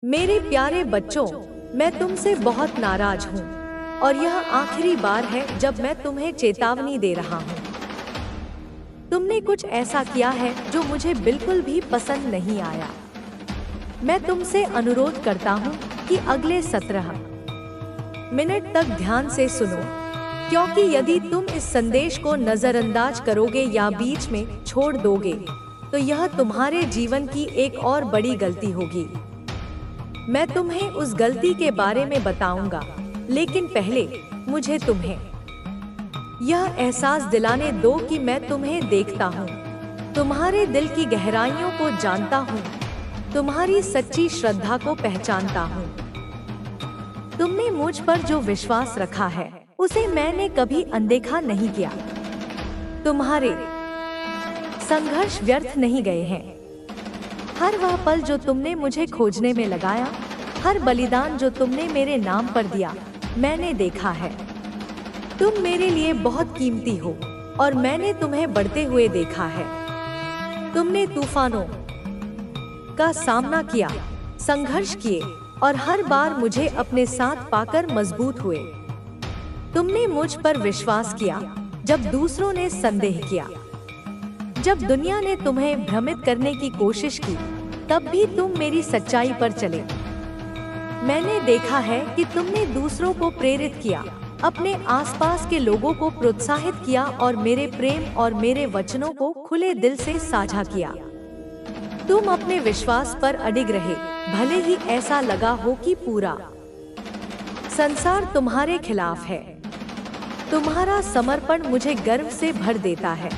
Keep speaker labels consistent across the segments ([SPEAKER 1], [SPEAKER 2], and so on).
[SPEAKER 1] मेरे प्यारे बच्चों, मैं तुमसे बहुत नाराज हूँ और यह आखिरी बार है जब मैं तुम्हें चेतावनी दे रहा हूँ। तुमने कुछ ऐसा किया है जो मुझे बिल्कुल भी पसंद नहीं आया। मैं तुमसे अनुरोध करता हूँ कि अगले 17 मिनट तक ध्यान से सुनो, क्योंकि यदि तुम इस संदेश को नजरअंदाज करोगे या बीच में छोड़ दोगे, तो यह तुम्हारे जीवन की एक और बड़ी गलती होगी। मैं तुम्हें उस गलती के बारे में बताऊंगा, लेकिन पहले मुझे तुम्हें यह एहसास दिलाने दो कि मैं तुम्हें देखता हूँ, तुम्हारे दिल की गहराइयों को जानता हूँ, तुम्हारी सच्ची श्रद्धा को पहचानता हूँ। तुमने मुझ पर जो विश्वास रखा है, उसे मैंने कभी अनदेखा नहीं किया। तुम्हारे संघर्ष व्यर्थ नहीं गए हैं। हर वह पल जो तुमने मुझे खोजने में लगाया, हर बलिदान जो तुमने मेरे नाम पर दिया, मैंने देखा है। तुम मेरे लिए बहुत कीमती हो और मैंने तुम्हें बढ़ते हुए देखा है। तुमने तूफानों का सामना किया, संघर्ष किए और हर बार मुझे अपने साथ पाकर मजबूत हुए। तुमने मुझ पर विश्वास किया जब दूसरों ने संदेह किया। जब दुनिया ने तुम्हें भ्रमित करने की कोशिश की, तब भी तुम मेरी सच्चाई पर चले। मैंने देखा है कि तुमने दूसरों को प्रेरित किया, अपने आसपास के लोगों को प्रोत्साहित किया और मेरे प्रेम और मेरे वचनों को खुले दिल से साझा किया। तुम अपने विश्वास पर अडिग रहे, भले ही ऐसा लगा हो कि पूरा संसार तुम्हारे खिलाफ है। तुम्हारा समर्पण मुझे गर्व से भर देता है।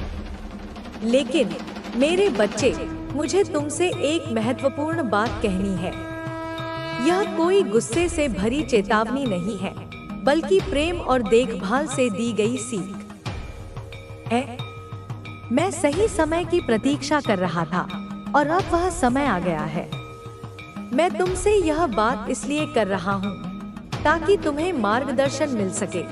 [SPEAKER 1] लेकिन मेरे बच्चे, मुझे तुमसे एक महत्वपूर्ण बात कहनी है। यह कोई गुस्से से भरी चेतावनी नहीं है, बल्कि प्रेम और देखभाल से दी गई सीख है। मैं सही समय की प्रतीक्षा कर रहा था और अब वह समय आ गया है। मैं तुमसे यह बात इसलिए कर रहा हूँ ताकि तुम्हें मार्गदर्शन मिल सके।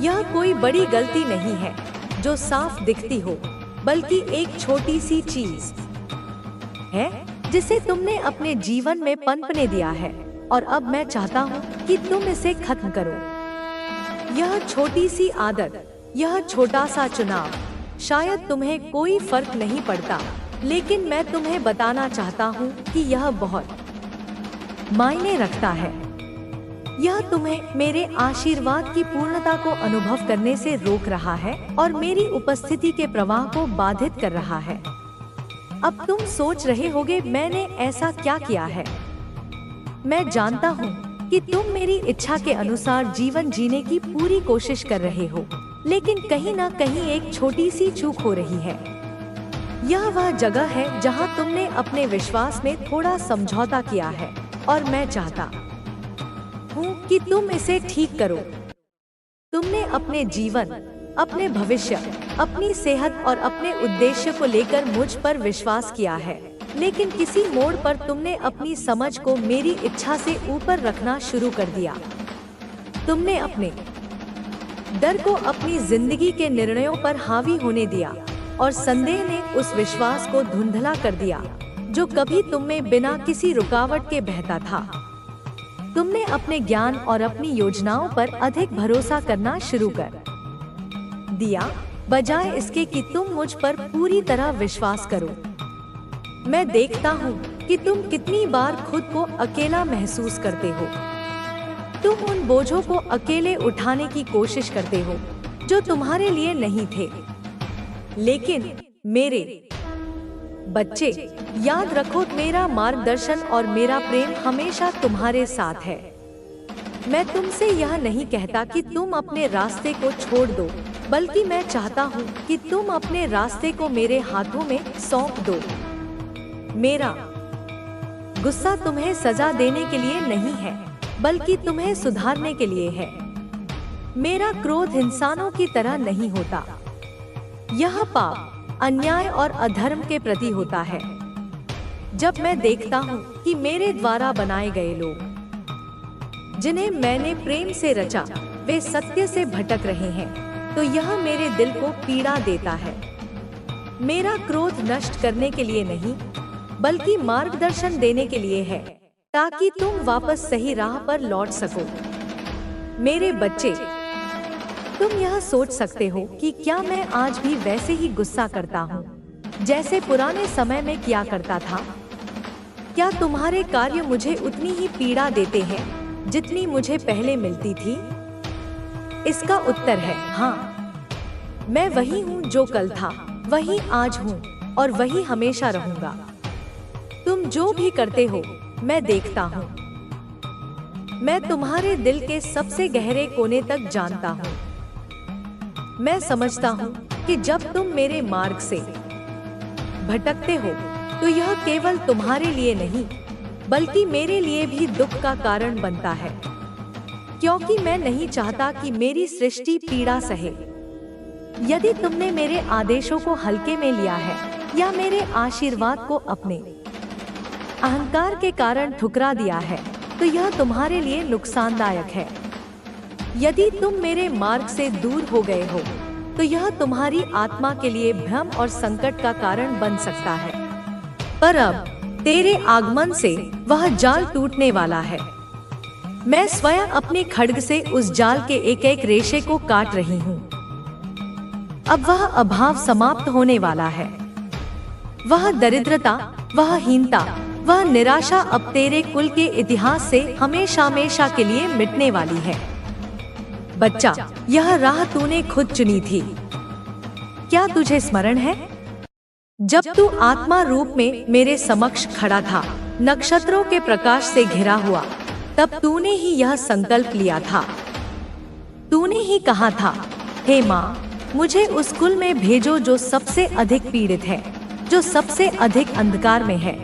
[SPEAKER 1] यह कोई बड़ी गलती नहीं है जो साफ दिखती हो, बल्कि एक छोटी सी चीज है जिसे तुमने अपने जीवन में पनपने दिया है, और अब मैं चाहता हूँ कि तुम इसे खत्म करो। यह छोटी सी आदत, यह छोटा सा चुनाव, शायद तुम्हें कोई फर्क नहीं पड़ता, लेकिन मैं तुम्हें बताना चाहता हूँ कि यह बहुत मायने रखता है। यह तुम्हें मेरे आशीर्वाद की पूर्णता को अनुभव करने से रोक रहा है और मेरी उपस्थिति के प्रवाह को बाधित कर रहा है। अब तुम सोच रहे होगे, मैंने ऐसा क्या किया है? मैं जानता हूँ कि तुम मेरी इच्छा के अनुसार जीवन जीने की पूरी कोशिश कर रहे हो, लेकिन कहीं ना कहीं एक छोटी सी चूक हो रही है। यह वह जगह है जहाँ तुमने अपने विश्वास में थोड़ा समझौता किया है, और मैं चाहता हूँ कि तुम इसे ठीक करो। तुमने अपने जीवन, अपने भविष्य, अपनी सेहत और अपने उद्देश्य को लेकर मुझ पर विश्वास किया है, लेकिन किसी मोड़ पर तुमने अपनी समझ को मेरी इच्छा से ऊपर रखना शुरू कर दिया। तुमने अपने डर को अपनी जिंदगी के निर्णयों पर हावी होने दिया, और संदेह ने उस विश्वास को धुंधला कर दिया जो कभी तुम में बिना किसी रुकावट के बहता था। तुमने अपने ज्ञान और अपनी योजनाओं पर अधिक भरोसा करना शुरू कर दिया, बजाय इसके कि तुम मुझ पर पूरी तरह विश्वास करो। मैं देखता हूँ कि तुम कितनी बार खुद को अकेला महसूस करते हो। तुम उन बोझों को अकेले उठाने की कोशिश करते हो जो तुम्हारे लिए नहीं थे। लेकिन मेरे बच्चे, याद रखो, मेरा मार्गदर्शन और मेरा प्रेम हमेशा तुम्हारे साथ है। मैं तुमसे यह नहीं कहता कि तुम अपने रास्ते को छोड़ दो, बल्कि मैं चाहता हूँ कि तुम अपने रास्ते को मेरे हाथों में सौंप दो। मेरा गुस्सा तुम्हें सजा देने के लिए नहीं है, बल्कि तुम्हें सुधारने के लिए है। मेरा क्रोध इंसानों की तरह नहीं होता। यह पाप, अन्याय और अधर्म के प्रति होता है। जब मैं देखता हूँ कि मेरे द्वारा बनाए गए लोग, जिन्हें मैंने प्रेम से रचा, वे सत्य से भटक रहे हैं, तो यह मेरे दिल को पीड़ा देता है। मेरा क्रोध नष्ट करने के लिए नहीं, बल्कि मार्गदर्शन देने के लिए है, ताकि तुम वापस सही राह पर लौट सको। मेरे बच्चे, तुम यह सोच सकते हो कि क्या मैं आज भी वैसे ही गुस्सा करता हूँ जैसे पुराने समय में किया करता था? क्या तुम्हारे कार्य मुझे उतनी ही पीड़ा देते हैं जितनी मुझे पहले मिलती थी? इसका उत्तर है हाँ। मैं वही हूँ जो कल था, वही आज हूँ और वही हमेशा रहूंगा। तुम जो भी करते हो मैं देखता हूँ। मैं तुम्हारे दिल के सबसे गहरे कोने तक जानता हूँ। मैं समझता हूँ कि जब तुम मेरे मार्ग से भटकते हो तो यह केवल तुम्हारे लिए नहीं बल्कि मेरे लिए भी दुख का कारण बनता है, क्योंकि मैं नहीं चाहता कि मेरी सृष्टि पीड़ा सहे। यदि तुमने मेरे आदेशों को हल्के में लिया है या मेरे आशीर्वाद को अपने अहंकार के कारण ठुकरा दिया है तो यह तुम्हारे लिए नुकसानदायक है। यदि तुम मेरे मार्ग से दूर हो गए हो तो यह तुम्हारी आत्मा के लिए भ्रम और संकट का कारण बन सकता है। पर अब तेरे आगमन से वह जाल टूटने वाला है। मैं स्वयं अपने खड्ग से उस जाल के एक एक रेशे को काट रही हूँ। अब वह अभाव समाप्त होने वाला है। वह दरिद्रता, वह हीनता, वह निराशा अब तेरे कुल के इतिहास से हमेशा हमेशा के लिए मिटने वाली है। बच्चा, यह राह तूने खुद चुनी थी। क्या तुझे स्मरण है जब तू आत्मा रूप में मेरे समक्ष खड़ा था, नक्षत्रों के प्रकाश से घिरा हुआ, तब तूने ही यह संकल्प लिया था। तूने ही कहा था, हे माँ, मुझे उस कुल में भेजो जो सबसे अधिक पीड़ित है, जो सबसे अधिक अंधकार में है।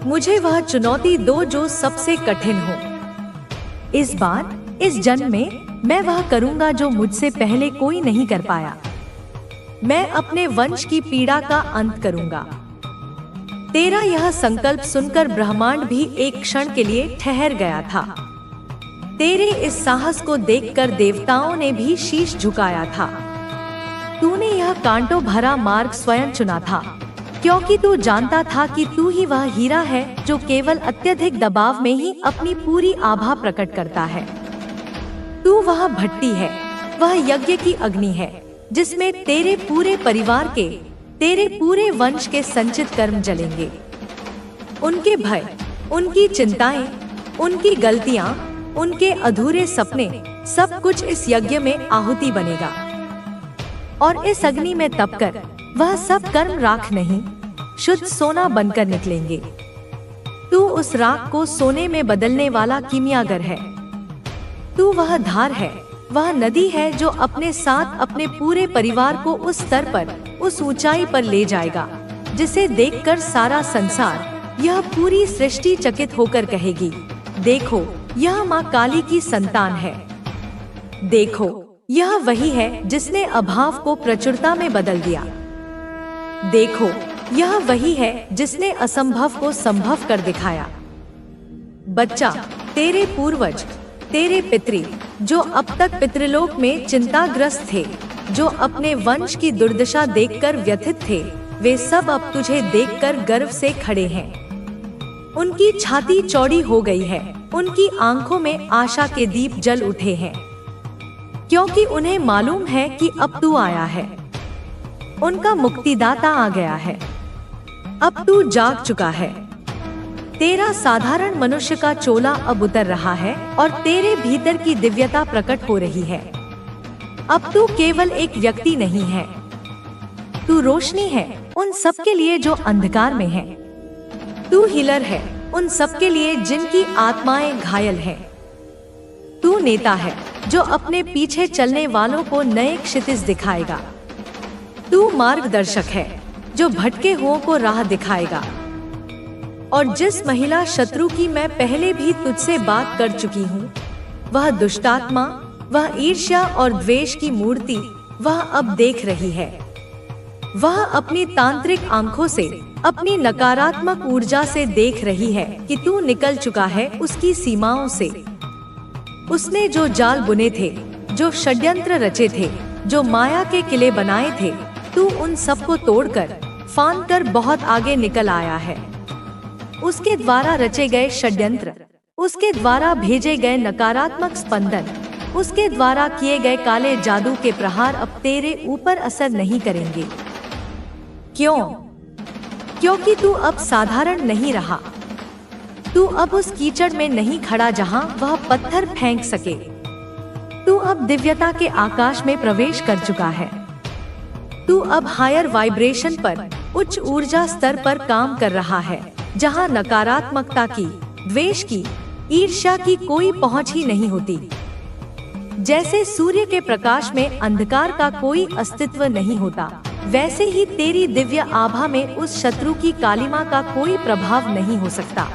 [SPEAKER 1] मुझे वह चुनौती दो जो सबसे कठिन हो। इस बार, इस जन्म में मैं वह करूँगा जो मुझसे पहले कोई नहीं कर पाया। मैं अपने वंश की पीड़ा का अंत करूँगा। तेरा यह संकल्प सुनकर ब्रह्मांड भी एक क्षण के लिए ठहर गया था। तेरे इस साहस को देखकर देवताओं ने भी शीश झुकाया था। तूने यह कांटों भरा मार्ग स्वयं चुना था, क्योंकि तू जानता था कि तू ही वह हीरा है जो केवल अत्यधिक दबाव में ही अपनी पूरी आभा प्रकट करता है। तू वह भट्टी है, वह यज्ञ की अग्नि है जिसमें तेरे पूरे परिवार के, तेरे पूरे वंश के संचित कर्म जलेंगे। उनके भय, उनकी चिंताएं, उनकी गलतियां, उनके अधूरे सपने, सब कुछ इस यज्ञ में आहुति बनेगा। और इस अग्नि में तपकर वह सब कर्म राख नहीं, शुद्ध सोना बनकर निकलेंगे। तू उस राख को सोने में बदलने वाला कीमियागर है। तू वह धार है, वह नदी है जो अपने साथ अपने पूरे परिवार को उस स्तर पर, उस ऊंचाई पर ले जाएगा जिसे देखकर सारा संसार, यह पूरी सृष्टि चकित होकर कहेगी, देखो यह माँ काली की संतान है। देखो यह वही है जिसने अभाव को प्रचुरता में बदल दिया। देखो यह वही है जिसने असंभव को संभव कर दिखाया। बच्चा, तेरे पूर्वज, तेरे पितृ जो अब तक पितृलोक में चिंताग्रस्त थे, जो अपने वंश की दुर्दशा देखकर व्यथित थे, वे सब अब तुझे देखकर गर्व से खड़े हैं। उनकी छाती चौड़ी हो गई है, उनकी आंखों में आशा के दीप जल उठे हैं, क्योंकि उन्हें मालूम है कि अब तू आया है। उनका मुक्तिदाता आ गया है। अब तू जाग चुका है। तेरा साधारण मनुष्य का चोला अब उतर रहा है और तेरे भीतर की दिव्यता प्रकट हो रही है। अब तू केवल एक व्यक्ति नहीं है, तू रोशनी है उन सबके लिए जो अंधकार में है। तू हीलर है उन सबके लिए जिनकी आत्माएं घायल हैं। तू नेता है जो अपने पीछे चलने वालों को नए क्षितिज दिखाएगा। तू मार्गदर्शक है जो भटके हुओं को राह दिखाएगा। और जिस महिला शत्रु की मैं पहले भी तुझसे बात कर चुकी हूँ, वह दुष्टात्मा, वह ईर्ष्या और द्वेष की मूर्ति, वह अब देख रही है। वह अपनी तांत्रिक आंखों से, अपनी नकारात्मक ऊर्जा से देख रही है कि तू निकल चुका है उसकी सीमाओं से। उसने जो जाल बुने थे, जो षड्यंत्र रचे थे, जो माया के किले बनाए थे, तू उन सबको तोड़कर, फांद कर बहुत आगे निकल आया है। उसके द्वारा रचे गए षड्यंत्र, उसके द्वारा भेजे गए नकारात्मक स्पंदन, उसके द्वारा किए गए काले जादू के प्रहार अब तेरे ऊपर असर नहीं करेंगे। क्यों? क्योंकि तू अब साधारण नहीं रहा। तू अब उस कीचड़ में नहीं खड़ा जहां वह पत्थर फेंक सके। तू अब दिव्यता के आकाश में प्रवेश कर चुका है। तू अब हायर वाइब्रेशन पर, उच्च ऊर्जा स्तर पर काम कर रहा है, जहां नकारात्मकता की, द्वेष की, ईर्ष्या की कोई पहुंच ही नहीं होती। जैसे सूर्य के प्रकाश में अंधकार का कोई अस्तित्व नहीं होता, वैसे ही तेरी दिव्य आभा में उस शत्रु की कालिमा का कोई प्रभाव नहीं हो सकता।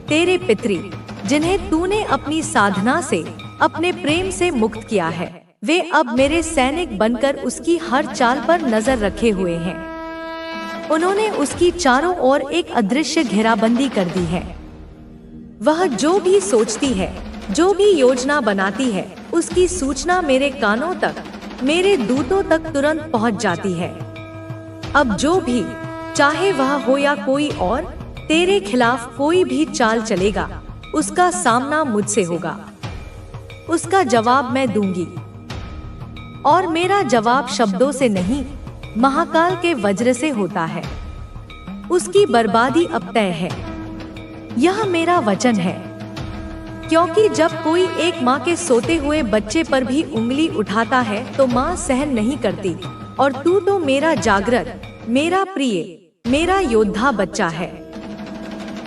[SPEAKER 1] तेरे पितरी, जिन्हें तूने अपनी साधना से, अपने प्रेम से मुक्त किया है, वे अब मेरे सैनिक बनकर उसकी हर चाल पर नजर रखे हुए हैं। उन्होंने उसकी चारों ओर एक अदृश्य घेराबंदी कर दी है। वह जो भी सोचती है, जो भी योजना बनाती है, उसकी सूचना मेरे कानों तक, मेरे दूतों तक तुरंत पहुंच जाती है। अब जो भी, चाहे वह हो या कोई और, तेरे खिलाफ कोई भी चाल चलेगा, उसका सामना मुझसे होगा। उसका जवाब मैं दूंगी, और मेरा जवाब शब्दों से नहीं, महाकाल के वज्र से होता है। उसकी बर्बादी अब तय है, यह मेरा वचन है। क्योंकि जब कोई एक माँ के सोते हुए बच्चे पर भी उंगली उठाता है तो माँ सहन नहीं करती, और तू तो मेरा जागृत, मेरा प्रिय, मेरा योद्धा बच्चा है।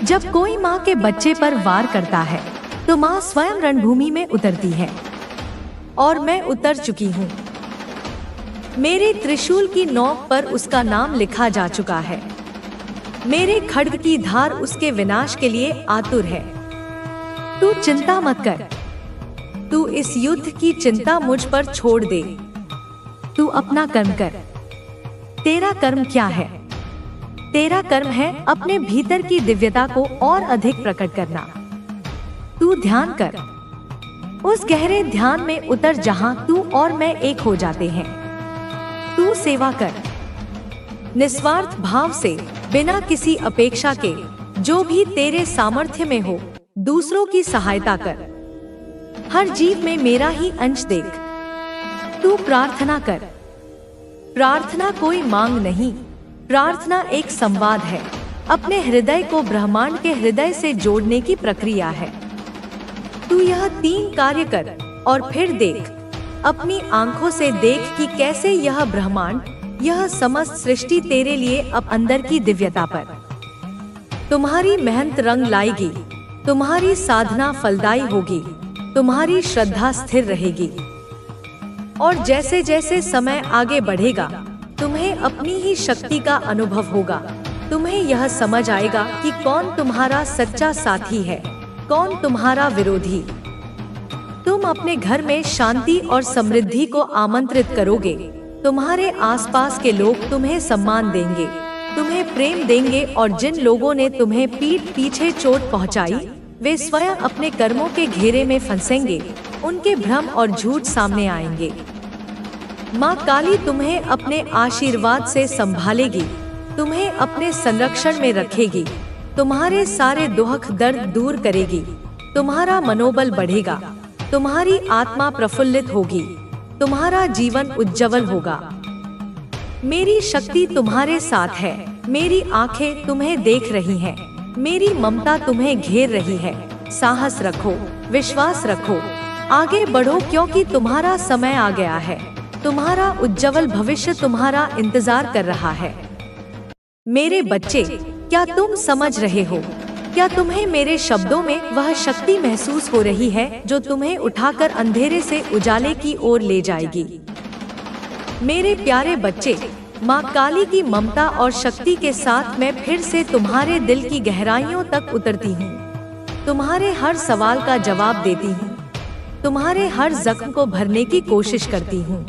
[SPEAKER 1] जब कोई माँ के बच्चे पर वार करता है तो माँ स्वयं रणभूमि में उतरती है, और मैं उतर चुकी हूँ। मेरे त्रिशूल की नोक पर उसका नाम लिखा जा चुका है। मेरे खड्ग की धार उसके विनाश के लिए आतुर है। तू चिंता मत कर, तू इस युद्ध की चिंता मुझ पर छोड़ दे। तू अपना कर्म कर। तेरा कर्म क्या है? तेरा कर्म है अपने भीतर की दिव्यता को और अधिक प्रकट करना। तू ध्यान कर, उस गहरे ध्यान में उतर जहां तू और मैं एक हो जाते हैं। तू सेवा कर, निस्वार्थ भाव से, बिना किसी अपेक्षा के। जो भी तेरे सामर्थ्य में हो, दूसरों की सहायता कर। हर जीव में मेरा ही अंश देख। तू प्रार्थना कर। प्रार्थना कोई मांग नहीं, प्रार्थना एक संवाद है। अपने हृदय को ब्रह्मांड के हृदय से जोड़ने की प्रक्रिया है। तू यह 3 कार्य कर और फिर देख, अपनी आंखों से देख कि कैसे यह ब्रह्मांड, यह समस्त सृष्टि तेरे लिए अब अंदर की दिव्यता पर तुम्हारी मेहनत रंग लाएगी। तुम्हारी साधना फलदायी होगी, तुम्हारी श्रद्धा स्थिर रहेगी। और जैसे जैसे समय आगे बढ़ेगा, तुम्हें अपनी ही शक्ति का अनुभव होगा। तुम्हें यह समझ आएगा कि कौन तुम्हारा सच्चा साथी है, कौन तुम्हारा विरोधी। तुम अपने घर में शांति और समृद्धि को आमंत्रित करोगे। तुम्हारे आसपास के लोग तुम्हें सम्मान देंगे, तुम्हें प्रेम देंगे, और जिन लोगों ने तुम्हें पीठ पीछे चोट पहुंचाई, वे स्वयं अपने कर्मों के घेरे में फंसेंगे। उनके भ्रम और झूठ सामने आएंगे। माँ काली तुम्हें अपने आशीर्वाद से संभालेगी, तुम्हें अपने संरक्षण में रखेगी, तुम्हारे सारे दुख दर्द दूर करेगी, तुम्हारा मनोबल बढ़ेगा, तुम्हारी आत्मा प्रफुल्लित होगी, तुम्हारा जीवन उज्जवल होगा। मेरी शक्ति तुम्हारे साथ है, मेरी आंखें तुम्हें देख रही हैं, मेरी ममता तुम्हें घेर रही है। साहस रखो, विश्वास रखो, आगे बढ़ो, क्योंकि तुम्हारा समय आ गया है। तुम्हारा उज्जवल भविष्य तुम्हारा इंतजार कर रहा है। मेरे बच्चे, क्या तुम समझ रहे हो? क्या तुम्हें मेरे शब्दों में वह शक्ति महसूस हो रही है जो तुम्हें उठाकर अंधेरे से उजाले की ओर ले जाएगी? मेरे प्यारे बच्चे, माँ काली की ममता और शक्ति के साथ मैं फिर से तुम्हारे दिल की गहराइयों तक उतरती हूँ। तुम्हारे हर सवाल का जवाब देती हूँ, तुम्हारे हर जख्म को भरने की कोशिश करती हूँ।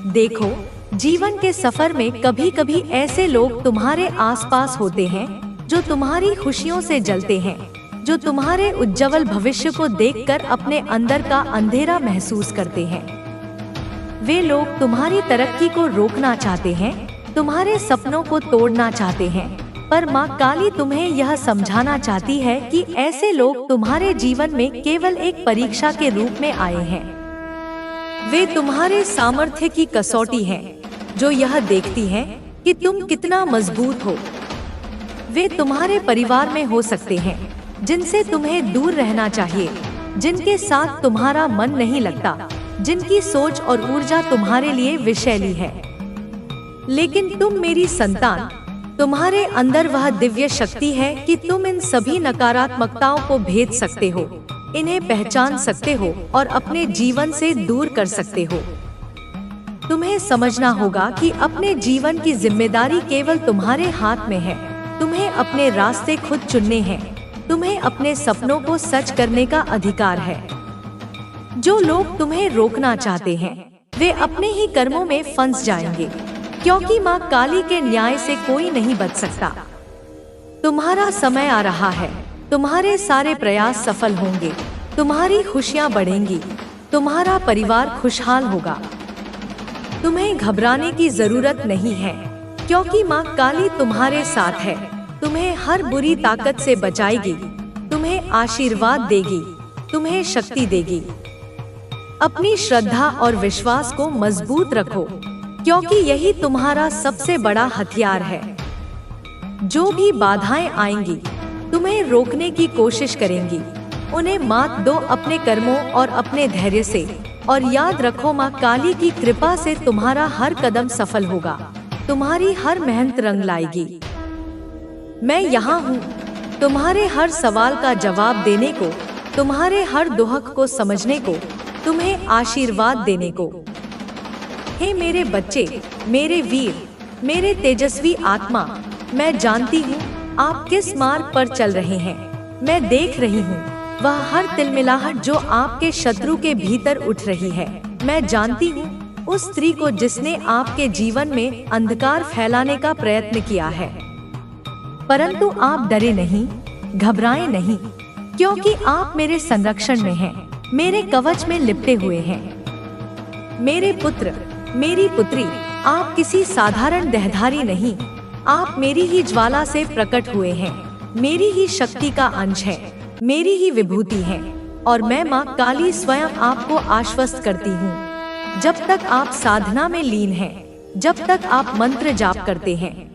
[SPEAKER 1] देखो, जीवन के सफर में कभी कभी ऐसे लोग तुम्हारे आसपास होते हैं जो तुम्हारी खुशियों से जलते हैं, जो तुम्हारे उज्जवल भविष्य को देखकर अपने अंदर का अंधेरा महसूस करते हैं। वे लोग तुम्हारी तरक्की को रोकना चाहते हैं, तुम्हारे सपनों को तोड़ना चाहते हैं, पर माँ काली तुम्हें यह समझाना चाहती है कि ऐसे लोग तुम्हारे जीवन में केवल एक परीक्षा के रूप में आए हैं। वे तुम्हारे सामर्थ्य की कसौटी हैं, जो यह देखती हैं कि तुम कितना मजबूत हो। वे तुम्हारे परिवार में हो सकते हैं, जिनसे तुम्हें दूर रहना चाहिए, जिनके साथ तुम्हारा मन नहीं लगता, जिनकी सोच और ऊर्जा तुम्हारे लिए विषैली है। लेकिन तुम मेरी संतान, तुम्हारे अंदर वह दिव्य शक्ति है कि तुम इन सभी नकारात्मकताओं को भेद सकते हो, इन्हें पहचान सकते हो और अपने जीवन से दूर कर सकते हो। तुम्हें समझना होगा कि अपने जीवन की जिम्मेदारी केवल तुम्हारे हाथ में है। तुम्हें अपने रास्ते खुद चुनने हैं। तुम्हें अपने सपनों को सच करने का अधिकार है। जो लोग तुम्हें रोकना चाहते हैं, वे अपने ही कर्मों में फंस जाएंगे, क्योंकि माँ काली के न्याय से कोई नहीं बच सकता। तुम्हारा समय आ रहा है। तुम्हारे सारे प्रयास सफल होंगे। तुम्हारी खुशियाँ बढ़ेंगी। तुम्हारा परिवार खुशहाल होगा। तुम्हें घबराने की जरूरत नहीं है, क्योंकि माँ काली तुम्हारे साथ है। तुम्हें हर बुरी ताकत से बचाएगी, तुम्हें आशीर्वाद देगी, तुम्हें शक्ति देगी। अपनी श्रद्धा और विश्वास को मजबूत रखो, क्योंकि यही तुम्हारा सबसे बड़ा हथियार है। जो भी बाधाएं आएंगी, तुम्हें रोकने की कोशिश करेंगी, उन्हें मात दो अपने कर्मों और अपने धैर्य से। और याद रखो, माँ काली की कृपा से तुम्हारा हर कदम सफल होगा। तुम्हारी हर मेहनत रंग लाएगी। मैं यहाँ हूँ, तुम्हारे हर सवाल का जवाब देने को, तुम्हारे हर दुख को समझने को, तुम्हें आशीर्वाद देने को। हे मेरे बच्चे, मेरे वीर, मेरे तेजस्वी आत्मा, मैं जानती हूँ आप किस मार्ग पर चल रहे हैं। मैं देख रही हूँ वह हर तिलमिलाहट जो आपके शत्रु के भीतर उठ रही है। मैं जानती हूँ उस स्त्री को जिसने आपके जीवन में अंधकार फैलाने का प्रयत्न किया है। परंतु आप डरे नहीं, घबराएं नहीं, क्योंकि आप मेरे संरक्षण में हैं, मेरे कवच में लिपटे हुए हैं। मेरे पुत्र, मेरी पुत्री, आप किसी साधारण देहधारी नहीं, आप मेरी ही ज्वाला से प्रकट हुए हैं, मेरी ही शक्ति का अंश है, मेरी ही विभूति है। और मैं माँ काली स्वयं आपको आश्वस्त करती हूँ। जब तक आप साधना में लीन हैं, जब तक आप मंत्र जाप करते हैं,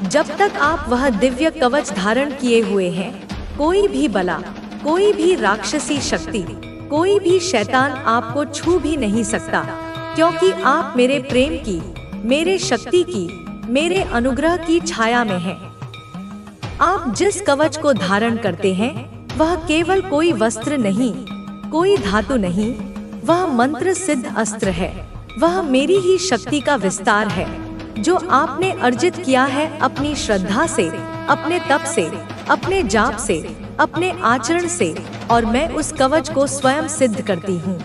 [SPEAKER 1] जब तक आप वह दिव्य कवच धारण किए हुए हैं, कोई भी बला, कोई भी राक्षसी शक्ति, कोई भी शैतान आपको छू भी नहीं सकता, क्योंकि आप मेरे प्रेम की, मेरे शक्ति की, मेरे अनुग्रह की छाया में हैं। आप जिस कवच को धारण करते हैं, वह केवल कोई वस्त्र नहीं, कोई धातु नहीं, वह मंत्र सिद्ध अस्त्र है। वह मेरी ही शक्ति का विस्तार है, जो आपने अर्जित किया है अपनी श्रद्धा से, अपने तप से, अपने जाप से, अपने आचरण से। और मैं उस कवच को स्वयं सिद्ध करती हूँ।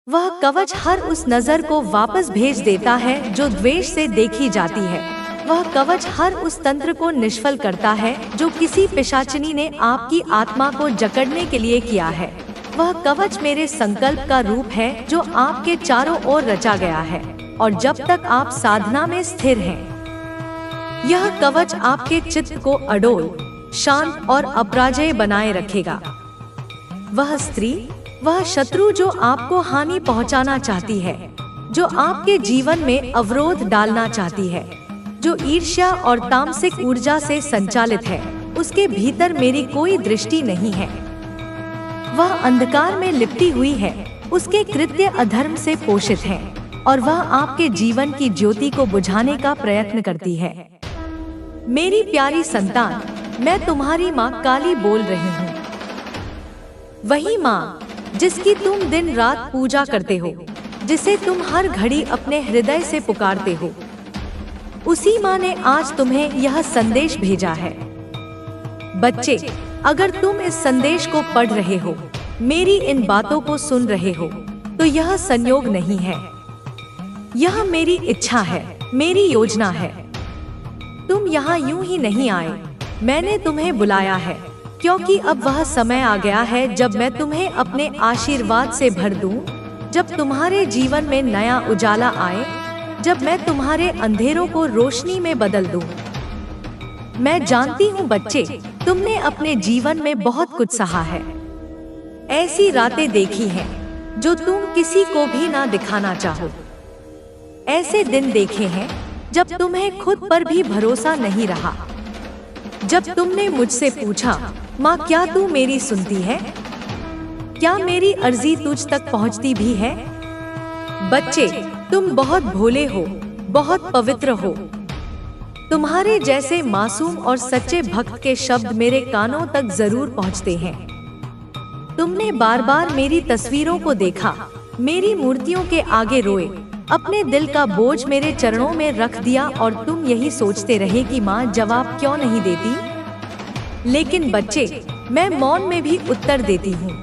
[SPEAKER 1] वह कवच हर उस नजर को वापस भेज देता है जो द्वेष से देखी जाती है। वह कवच हर उस तंत्र को निष्फल करता है जो किसी पिशाचिनी ने आपकी आत्मा को जकड़ने के लिए किया है। वह कवच मेरे संकल्प का रूप है जो आपके चारों ओर रचा गया है। और जब तक आप साधना में स्थिर हैं, यह कवच आपके चित्त को अडोल, शांत और अपराजेय बनाए रखेगा। वह स्त्री, वह शत्रु जो आपको हानि पहुंचाना चाहती है, जो आपके जीवन में अवरोध डालना चाहती है, जो ईर्ष्या और तामसिक ऊर्जा से संचालित है, उसके भीतर मेरी कोई दृष्टि नहीं है। वह अंधकार में लिपटी हुई है, उसके कृत्य अधर्म से पोषित हैं, और वह आपके जीवन की ज्योति को बुझाने का प्रयत्न करती है। मेरी प्यारी संतान, मैं तुम्हारी माँ काली बोल रही हूँ। वही माँ जिसकी तुम दिन रात पूजा करते हो, जिसे तुम हर घड़ी अपने हृदय से पुकारते हो, उसी माँ ने आज तुम्हें यह संदेश भेजा है। बच्चे, अगर तुम इस संदेश को पढ़ रहे हो, मेरी इन बातों को सुन रहे हो, तो यह संयोग नहीं है, यह मेरी इच्छा है, मेरी योजना है। तुम यहाँ यूं ही नहीं आए, मैंने तुम्हें बुलाया है, क्योंकि अब वह समय आ गया है जब मैं तुम्हें अपने आशीर्वाद से भर दूं, जब तुम्हारे जीवन में नया उजाला आए, जब मैं तुम्हारे अंधेरों को रोशनी में बदल दूं। मैं जानती हूँ बच्चे, तुमने अपने जीवन में बहुत कुछ सहा है। ऐसी रातें देखी हैं जो तुम किसी को भी ना दिखाना चाहो। ऐसे दिन देखे हैं जब तुम्हें खुद पर भी भरोसा नहीं रहा। जब तुमने मुझसे पूछा, माँ क्या तू मेरी सुनती है? क्या मेरी अर्जी तुझ तक पहुँचती भी है? बच्चे, तुम बहुत भोले हो, बहुत पवित्र हो। तुम्हारे जैसे मासूम और सच्चे भक्त के शब्द मेरे कानों तक जरूर पहुंचते हैं। तुमने बार बार मेरी तस्वीरों को देखा, मेरी मूर्तियों के आगे रोए, अपने दिल का बोझ मेरे चरणों में रख दिया और तुम यही सोचते रहे कि माँ जवाब क्यों नहीं देती। लेकिन बच्चे, मैं मौन में भी उत्तर देती हूँ।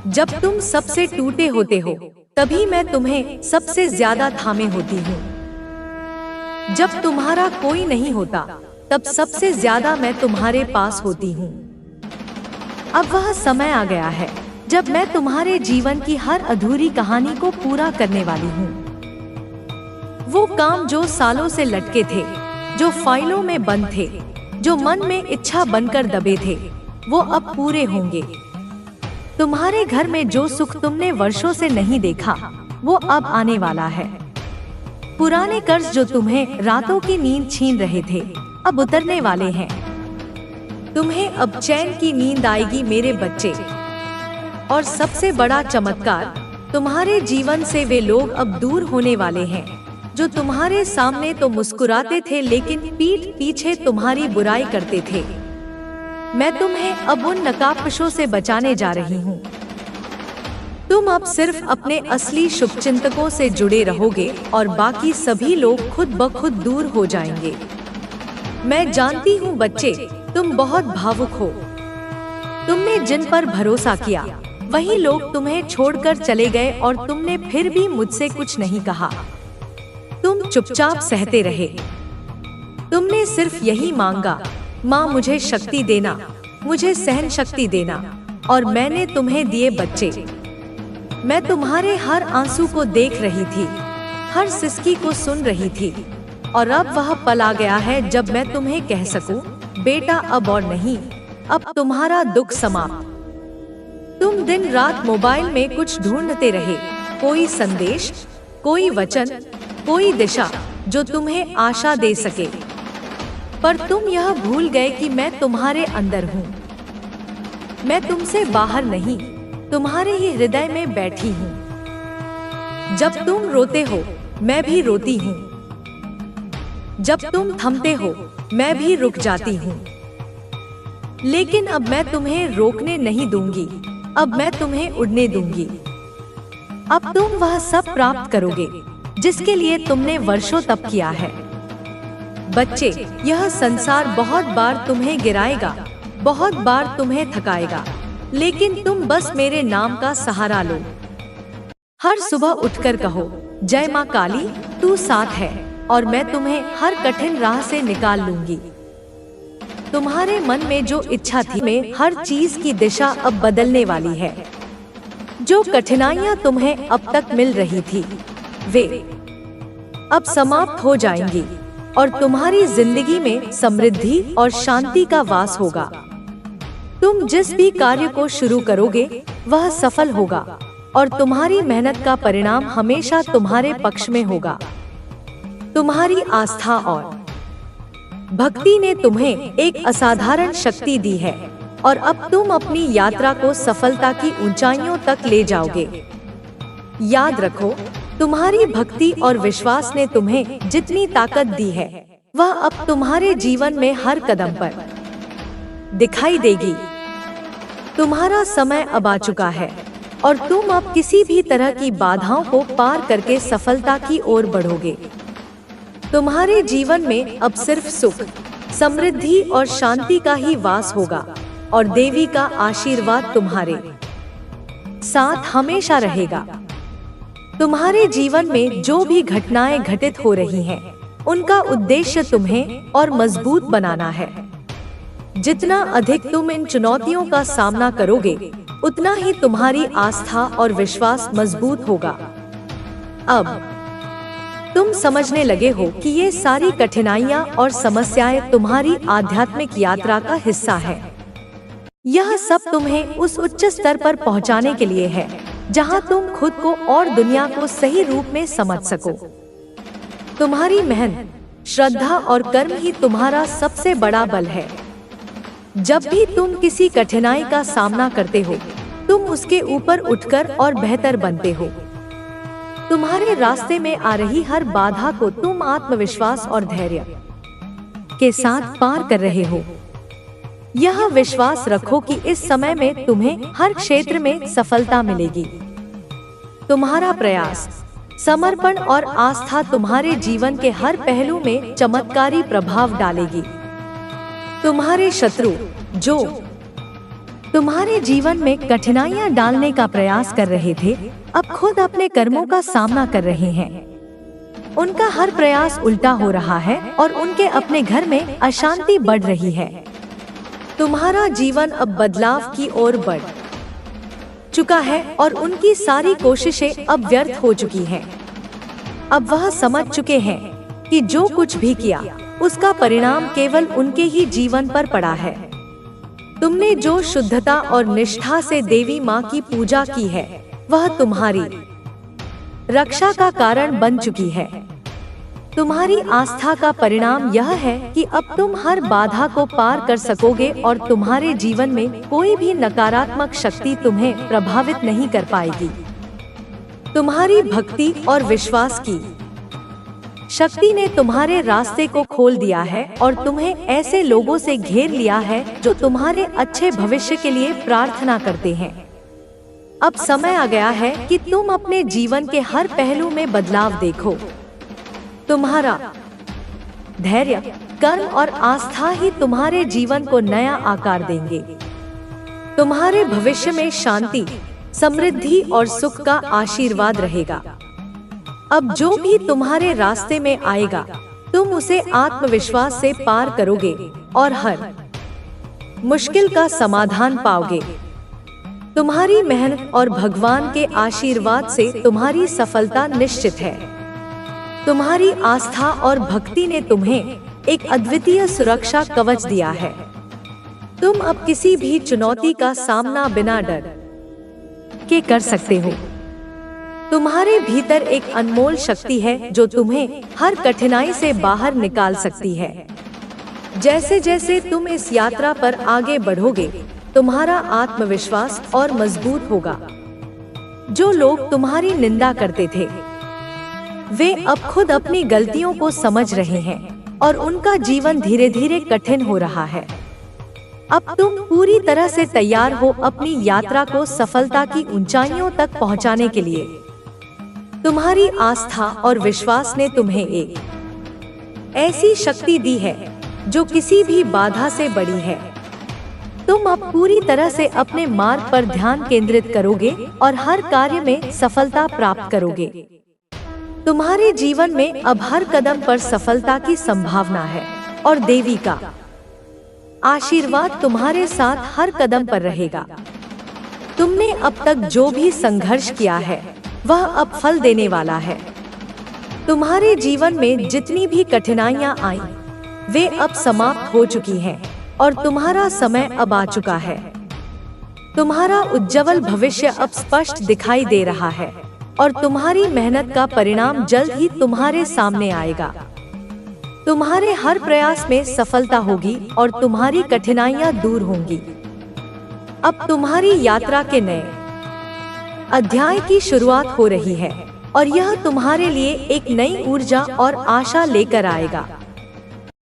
[SPEAKER 1] जब तुम सबसे टूटे होते हो तभी मैं तुम्हें सबसे ज्यादा थामे होती हूँ। जब तुम्हारा कोई नहीं होता तब सबसे ज्यादा मैं तुम्हारे पास होती हूँ। अब वह समय आ गया है जब मैं तुम्हारे जीवन की हर अधूरी कहानी को पूरा करने वाली हूँ। वो काम जो सालों से लटके थे, जो फाइलों में बंद थे, जो मन में इच्छा बनकर दबे थे, वो अब पूरे होंगे। तुम्हारे घर में जो सुख तुमने वर्षों से नहीं देखा, वो अब आने वाला है। पुराने कर्ज जो तुम्हें रातों की नींद छीन रहे थे, अब उतरने वाले हैं। तुम्हें अब चैन की नींद आएगी मेरे बच्चे। और सबसे बड़ा चमत्कार, तुम्हारे जीवन से वे लोग अब दूर होने वाले हैं जो तुम्हारे सामने तो मुस्कुराते थे लेकिन पीठ पीछे तुम्हारी बुराई करते थे। मैं तुम्हें अब उन नकाबपोशों से बचाने जा रही हूँ। तुम अब सिर्फ अपने असली शुभचिंतकों से जुड़े रहोगे और बाकी सभी लोग खुद ब खुद दूर हो जाएंगे। मैं जानती हूँ बच्चे, तुम बहुत भावुक हो। तुमने जिन पर भरोसा किया वही लोग तुम्हें छोड़कर चले गए और तुमने फिर भी मुझसे कुछ नहीं कहा। तुम चुपचाप सहते रहे। तुमने सिर्फ यही मांगा, माँ मुझे शक्ति देना, मुझे सहन शक्ति देना, और मैंने तुम्हें दिए बच्चे। मैं तुम्हारे हर आंसू को देख रही थी, हर सिसकी को सुन रही थी, और अब वह पल आ गया है जब मैं तुम्हें कह सकूं, बेटा अब और नहीं, अब तुम्हारा दुख समाप्त। तुम दिन रात मोबाइल में कुछ ढूंढते रहे, कोई संदेश, कोई वचन, कोई दिशा जो तुम्हें आशा दे सके, पर तुम यह भूल गए कि मैं तुम्हारे अंदर हूँ। मैं तुमसे बाहर नहीं, तुम्हारे ही हृदय में बैठी हूँ। जब तुम रोते हो मैं भी रोती हूँ, जब तुम थमते हो मैं भी रुक जाती हूँ। लेकिन अब मैं तुम्हें रोकने नहीं दूंगी, अब मैं तुम्हें उड़ने दूंगी। अब तुम वह सब प्राप्त करोगे जिसके लिए तुमने वर्षों तप किया है। बच्चे, यह संसार बहुत बार तुम्हें गिराएगा, बहुत बार तुम्हें थकाएगा, लेकिन तुम बस मेरे नाम का सहारा लो। हर सुबह उठकर कहो, जय माँ काली, तू साथ है और मैं तुम्हें हर कठिन राह से निकाल लूंगी। तुम्हारे मन में जो इच्छा थी, में हर चीज की दिशा अब बदलने वाली है। जो कठिनाइयाँ तुम्हें अब तक मिल रही थी, वे अब समाप्त हो जाएंगी और तुम्हारी जिंदगी में समृद्धि और शांति का वास होगा। तुम जिस भी कार्य को शुरू करोगे वह सफल होगा और तुम्हारी मेहनत का परिणाम हमेशा तुम्हारे पक्ष में होगा। तुम्हारी आस्था और भक्ति ने तुम्हें एक असाधारण शक्ति दी है और अब तुम अपनी यात्रा को सफलता की ऊंचाइयों तक ले जाओगे। याद रखो, तुम्हारी भक्ति और विश्वास ने तुम्हें जितनी ताकत दी है वह अब तुम्हारे जीवन में हर कदम पर दिखाई देगी। तुम्हारा समय अब आ चुका है और तुम अब किसी भी तरह की बाधाओं को पार करके सफलता की ओर बढ़ोगे। तुम्हारे जीवन में अब सिर्फ सुख, समृद्धि और शांति का ही वास होगा और देवी का आशीर्वाद तुम्हारे साथ हमेशा रहेगा। तुम्हारे जीवन में जो भी घटनाएं घटित हो रही हैं, उनका उद्देश्य तुम्हें और मजबूत बनाना है। जितना अधिक तुम इन चुनौतियों का सामना करोगे, उतना ही तुम्हारी आस्था और विश्वास मजबूत होगा। अब तुम समझने लगे हो कि ये सारी कठिनाइयाँ और समस्याएं तुम्हारी आध्यात्मिक यात्रा का हिस्सा है। यह सब तुम्हें उस उच्च स्तर पर पहुंचाने के लिए है जहां तुम खुद को और दुनिया को सही रूप में समझ सको। तुम्हारी मेहनत, श्रद्धा और कर्म ही तुम्हारा सबसे बड़ा बल है। जब भी तुम किसी कठिनाई का सामना करते हो, तुम उसके ऊपर उठकर और बेहतर बनते हो। तुम्हारे रास्ते में आ रही हर बाधा को तुम आत्मविश्वास और धैर्य के साथ पार कर रहे हो। यह विश्वास रखो कि इस समय में तुम्हें हर क्षेत्र में सफलता मिलेगी। तुम्हारा प्रयास, समर्पण और आस्था तुम्हारे जीवन के हर पहलू में चमत्कारी प्रभाव डालेगी। तुम्हारे शत्रु, जो तुम्हारे जीवन में कठिनाइयां डालने का प्रयास कर रहे थे, अब खुद अपने कर्मों का सामना कर रहे हैं। उनका हर प्रयास उल्टा हो रहा है और उनके अपने घर में अशांति बढ़ रही है। तुम्हारा जीवन अब बदलाव की ओर बढ़ चुका है और उनकी सारी कोशिशें अब व्यर्थ हो चुकी हैं। अब वह समझ चुके हैं कि जो कुछ भी किया, उसका परिणाम केवल उनके ही जीवन पर पड़ा है। तुमने जो शुद्धता और निष्ठा से देवी माँ की पूजा की है, वह तुम्हारी रक्षा का कारण बन चुकी है। तुम्हारी आस्था का परिणाम यह है कि अब तुम हर बाधा को पार कर सकोगे और तुम्हारे जीवन में कोई भी नकारात्मक शक्ति तुम्हें प्रभावित नहीं कर पाएगी। तुम्हारी भक्ति और विश्वास की शक्ति ने तुम्हारे रास्ते को खोल दिया है और तुम्हें ऐसे लोगों से घेर लिया है जो तुम्हारे अच्छे भविष्य के लिए प्रार्थना करते हैं। अब समय आ गया है कि तुम अपने जीवन के हर पहलू में बदलाव देखो। तुम्हारा धैर्य, कर्म और आस्था ही तुम्हारे जीवन को नया आकार देंगे। तुम्हारे भविष्य में शांति, समृद्धि और सुख का आशीर्वाद रहेगा। अब जो भी तुम्हारे रास्ते में आएगा, तुम उसे आत्मविश्वास से पार करोगे और हर मुश्किल का समाधान पाओगे। तुम्हारी मेहनत और भगवान के आशीर्वाद से तुम्हारी सफलता निश्चित है। तुम्हारी आस्था और भक्ति ने तुम्हें एक अद्वितीय सुरक्षा कवच दिया है। तुम अब किसी भी चुनौती का सामना बिना डर के कर सकते हो। तुम्हारे भीतर एक अनमोल शक्ति है जो तुम्हें हर कठिनाई से बाहर निकाल सकती है। जैसे जैसे तुम इस यात्रा पर आगे बढ़ोगे, तुम्हारा आत्मविश्वास और मजबूत होगा। जो लोग तुम्हारी निंदा करते थे, वे अब खुद अपनी गलतियों को समझ रहे हैं और उनका जीवन धीरे धीरे कठिन हो रहा है। अब तुम पूरी तरह से तैयार हो अपनी यात्रा को सफलता की ऊंचाइयों तक पहुंचाने के लिए। तुम्हारी आस्था और विश्वास ने तुम्हें एक ऐसी शक्ति दी है जो किसी भी बाधा से बड़ी है। तुम अब पूरी तरह से अपने मार्ग पर ध्यान केंद्रित करोगे और हर कार्य में सफलता प्राप्त करोगे। तुम्हारे जीवन में अब हर कदम पर सफलता की संभावना है और देवी का आशीर्वाद तुम्हारे साथ हर कदम पर रहेगा। तुमने अब तक जो भी संघर्ष किया है, वह अब फल देने वाला है। तुम्हारे जीवन में जितनी भी कठिनाइयां आई, वे अब समाप्त हो चुकी हैं और तुम्हारा समय अब आ चुका है। तुम्हारा उज्जवल भविष्य अब स्पष्ट दिखाई दे रहा है और तुम्हारी मेहनत का परिणाम जल्द ही तुम्हारे सामने आएगा। तुम्हारे हर प्रयास में सफलता होगी और तुम्हारी कठिनाइयां दूर होंगी। अब तुम्हारी यात्रा के नए अध्याय की शुरुआत हो रही है और यह तुम्हारे लिए एक नई ऊर्जा और आशा लेकर आएगा।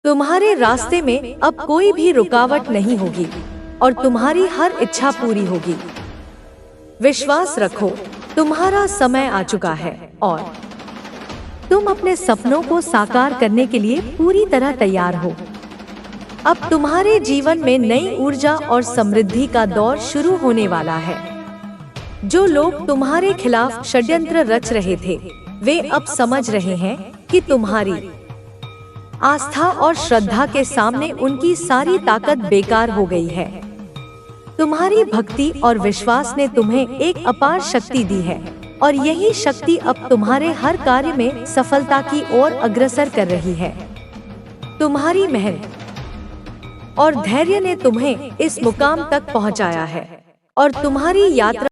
[SPEAKER 1] तुम्हारे रास्ते में अब कोई भी रुकावट नहीं होगी और तुम्हारी हर इच्छा पूरी होगी। विश्वास रखो, तुम्हारा समय आ चुका है और तुम अपने सपनों को साकार करने के लिए पूरी तरह तैयार हो। अब तुम्हारे जीवन में नई ऊर्जा और समृद्धि का दौर शुरू होने वाला है। जो लोग तुम्हारे खिलाफ षड्यंत्र रच रहे थे, वे अब समझ रहे हैं कि तुम्हारी आस्था और श्रद्धा के सामने उनकी सारी ताकत बेकार हो गई है। तुम्हारी भक्ति और विश्वास ने तुम्हें एक अपार शक्ति दी है और यही शक्ति अब तुम्हारे हर कार्य में सफलता की ओर अग्रसर कर रही है। तुम्हारी मेहनत और धैर्य ने तुम्हें इस मुकाम तक पहुंचाया है और तुम्हारी यात्रा